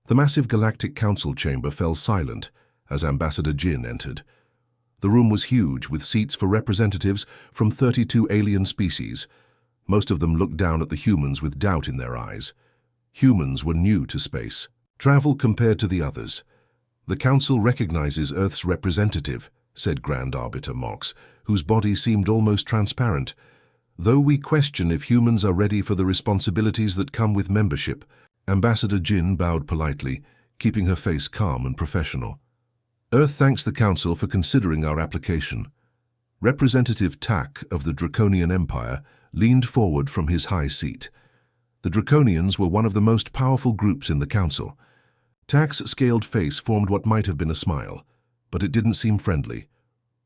The massive Galactic Council chamber fell silent as Ambassador Jin entered. The room was huge, with seats for representatives from 32 alien species. Most of them looked down at the humans with doubt in their eyes. Humans were new to space, travel compared to the others. "The Council recognizes Earth's representative," said Grand Arbiter Mox, whose body seemed almost transparent. "Though we question if humans are ready for the responsibilities that come with membership." Ambassador Jin bowed politely, keeping her face calm and professional. "Earth thanks the Council for considering our application." Representative Tak of the Draconian Empire leaned forward from his high seat. The Draconians were one of the most powerful groups in the Council. Tak's scaled face formed what might have been a smile, but it didn't seem friendly.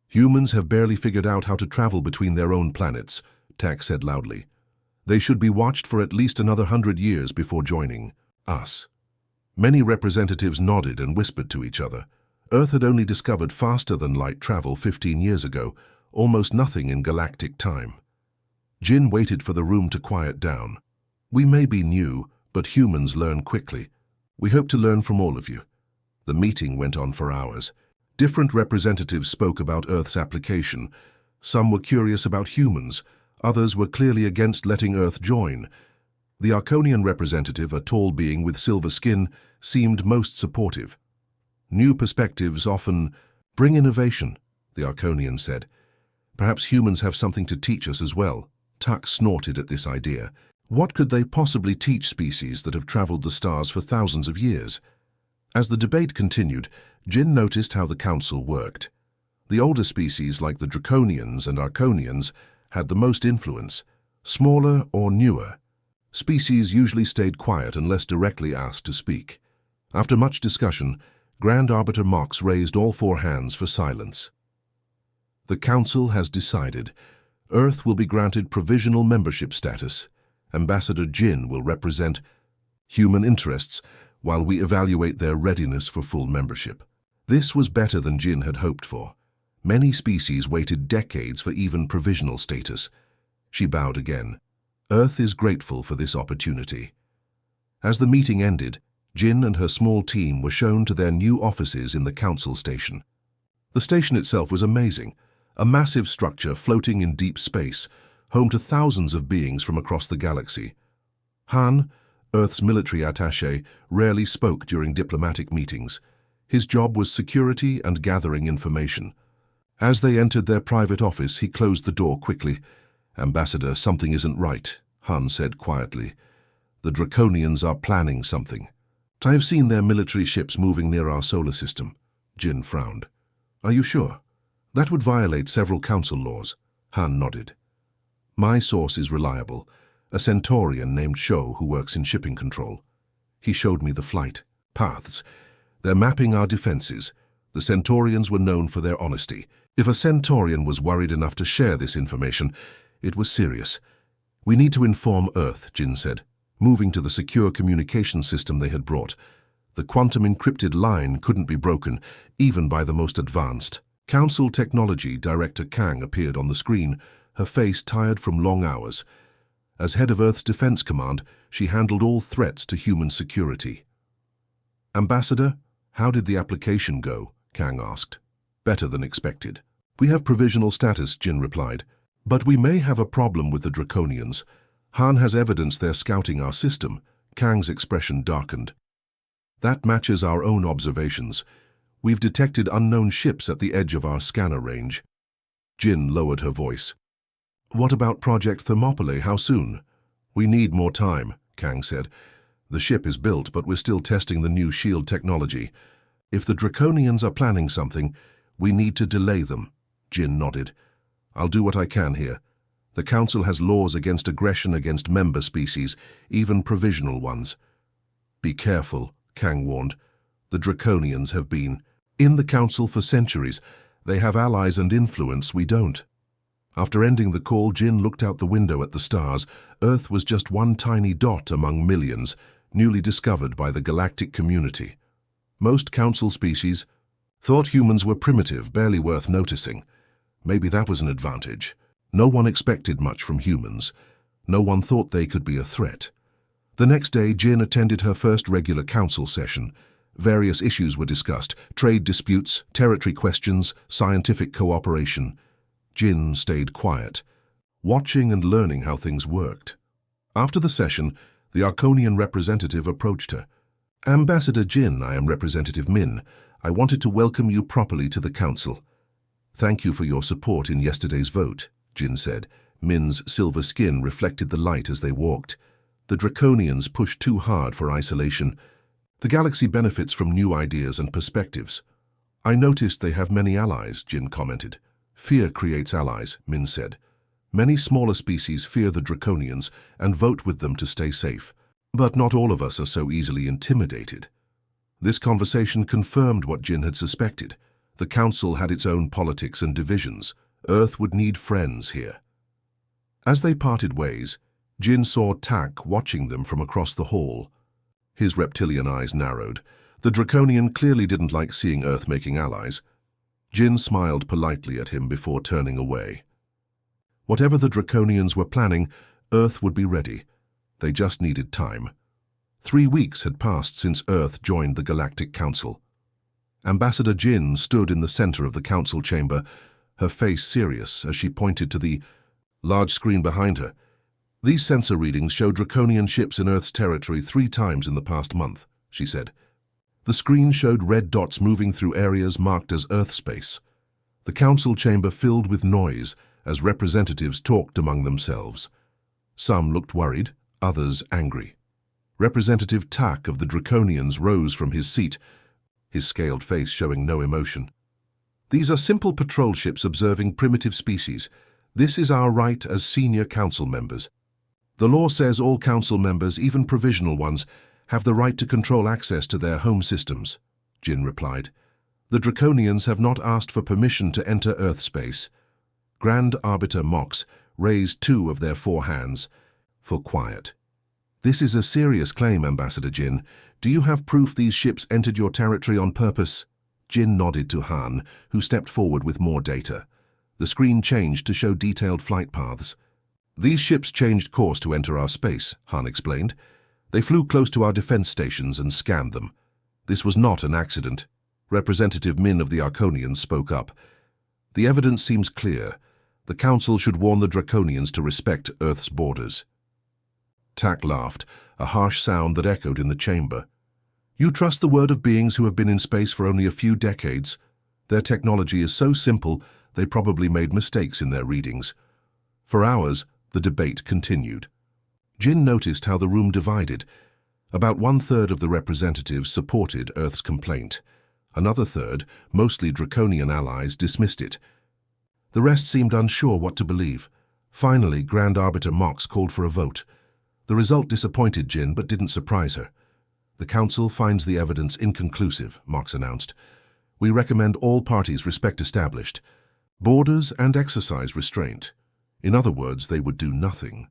"Humans have barely figured out how to travel between their own planets," Tak said loudly. "They should be watched for at least another 100 years before joining us." Many representatives nodded and whispered to each other. Earth had only discovered faster-than-light travel 15 years ago, almost nothing in galactic time. Jin waited for the room to quiet down. "We may be new, but humans learn quickly. We hope to learn from all of you." The meeting went on for hours. Different representatives spoke about Earth's application. Some were curious about humans, others were clearly against letting Earth join. The Arconian representative, a tall being with silver skin, seemed most supportive. "New perspectives often bring innovation," the Arconian said. "Perhaps humans have something to teach us as well." Tak snorted at this idea. What could they possibly teach species that have traveled the stars for thousands of years? As the debate continued, Jin noticed how the Council worked. The older species, like the Draconians and Arconians, had the most influence. Smaller or newer species usually stayed quiet unless directly asked to speak. After much discussion, Grand Arbiter Mox raised all 4 hands for silence. "The Council has decided. Earth will be granted provisional membership status. Ambassador Jin will represent human interests while we evaluate their readiness for full membership." This was better than Jin had hoped for. Many species waited decades for even provisional status. She bowed again. Earth is grateful for this opportunity. As the meeting ended, Jin and her small team were shown to their new offices in the Council station. The station itself was amazing, a massive structure floating in deep space, home to thousands of beings from across the galaxy. Han, Earth's military attaché, rarely spoke during diplomatic meetings. His job was security and gathering information. As they entered their private office, he closed the door quickly. "Ambassador, something isn't right," Han said quietly. "The Draconians are planning something." "I have seen their military ships moving near our solar system." Jin frowned. "Are you sure? That would violate several Council laws." Han nodded. "My source is reliable, a Centaurian named Zhou who works in shipping control. He showed me the flight paths. They're mapping our defenses. The Centaurians were known for their honesty. If a Centaurian was worried enough to share this information, it was serious." "We need to inform Earth," Jin said, moving to the secure communication system they had brought. The quantum encrypted line couldn't be broken, even by the most advanced. Council Technology Director Kang appeared on the screen, her face tired from long hours. As head of Earth's Defense Command, she handled all threats to human security. "Ambassador, how did the application go?" Kang asked. "Better than expected." "We have provisional status," Jin replied. "But we may have a problem with the Draconians. Han has evidence they're scouting our system." Kang's expression darkened. "That matches our own observations. We've detected unknown ships at the edge of our scanner range." Jin lowered her voice. "What about Project Thermopylae? How soon?" "We need more time," Kang said. "The ship is built, but we're still testing the new shield technology. If the Draconians are planning something, we need to delay them." Jin nodded. "I'll do what I can here. The Council has laws against aggression against member species, even provisional ones." "Be careful," Kang warned. "The Draconians have been in the Council for centuries. They have allies and influence we don't." After ending the call, Jin looked out the window at the stars. Earth was just one tiny dot among millions, newly discovered by the galactic community. Most Council species thought humans were primitive, barely worth noticing. Maybe that was an advantage. No one expected much from humans. No one thought they could be a threat. The next day, Jin attended her first regular council session. Various issues were discussed: trade disputes, territory questions, scientific cooperation. Jin stayed quiet, watching and learning how things worked. After the session, the Arconian representative approached her. "Ambassador Jin, I am Representative Min. I wanted to welcome you properly to the council." "Thank you for your support in yesterday's vote," Jin said. Min's silver skin reflected the light as they walked. "The Draconians push too hard for isolation. The galaxy benefits from new ideas and perspectives." "I noticed they have many allies," Jin commented. "Fear creates allies," Min said. "Many smaller species fear the Draconians and vote with them to stay safe. But not all of us are so easily intimidated." This conversation confirmed what Jin had suspected. The council had its own politics and divisions. Earth would need friends here. As they parted ways, Jin saw Tak watching them from across the hall. His reptilian eyes narrowed. The Draconian clearly didn't like seeing Earth making allies. Jin smiled politely at him before turning away. Whatever the Draconians were planning, Earth would be ready. They just needed time. 3 weeks had passed since Earth joined the Galactic Council. Ambassador Jin stood in the center of the council chamber, her face serious as she pointed to the large screen behind her. "These sensor readings show Draconian ships in Earth's territory 3 times in the past month," she said. The screen showed red dots moving through areas marked as Earth space. The council chamber filled with noise as representatives talked among themselves. Some looked worried, others angry. Representative Tak of the Draconians rose from his seat, his scaled face showing no emotion. "These are simple patrol ships observing primitive species. This is our right as senior council members. The law says all council members, even provisional ones, have the right to control access to their home systems," Jin replied. "The Draconians have not asked for permission to enter Earth space." Grand Arbiter Mox raised 2 of their 4 hands for quiet. "This is a serious claim, Ambassador Jin. Do you have proof these ships entered your territory on purpose?" Jin nodded to Han, who stepped forward with more data. The screen changed to show detailed flight paths. "These ships changed course to enter our space," Han explained. "They flew close to our defense stations and scanned them. This was not an accident." Representative Min of the Arconians spoke up. "The evidence seems clear. The Council should warn the Draconians to respect Earth's borders." Tak laughed, a harsh sound that echoed in the chamber. "You trust the word of beings who have been in space for only a few decades? Their technology is so simple, they probably made mistakes in their readings." For hours, the debate continued. Jin noticed how the room divided. About 1/3 of the representatives supported Earth's complaint. Another third, mostly Draconian allies, dismissed it. The rest seemed unsure what to believe. Finally, Grand Arbiter Mox called for a vote. The result disappointed Jin but didn't surprise her. "The Council finds the evidence inconclusive," Mox announced. "We recommend all parties respect established borders and exercise restraint. In other words, they would do nothing."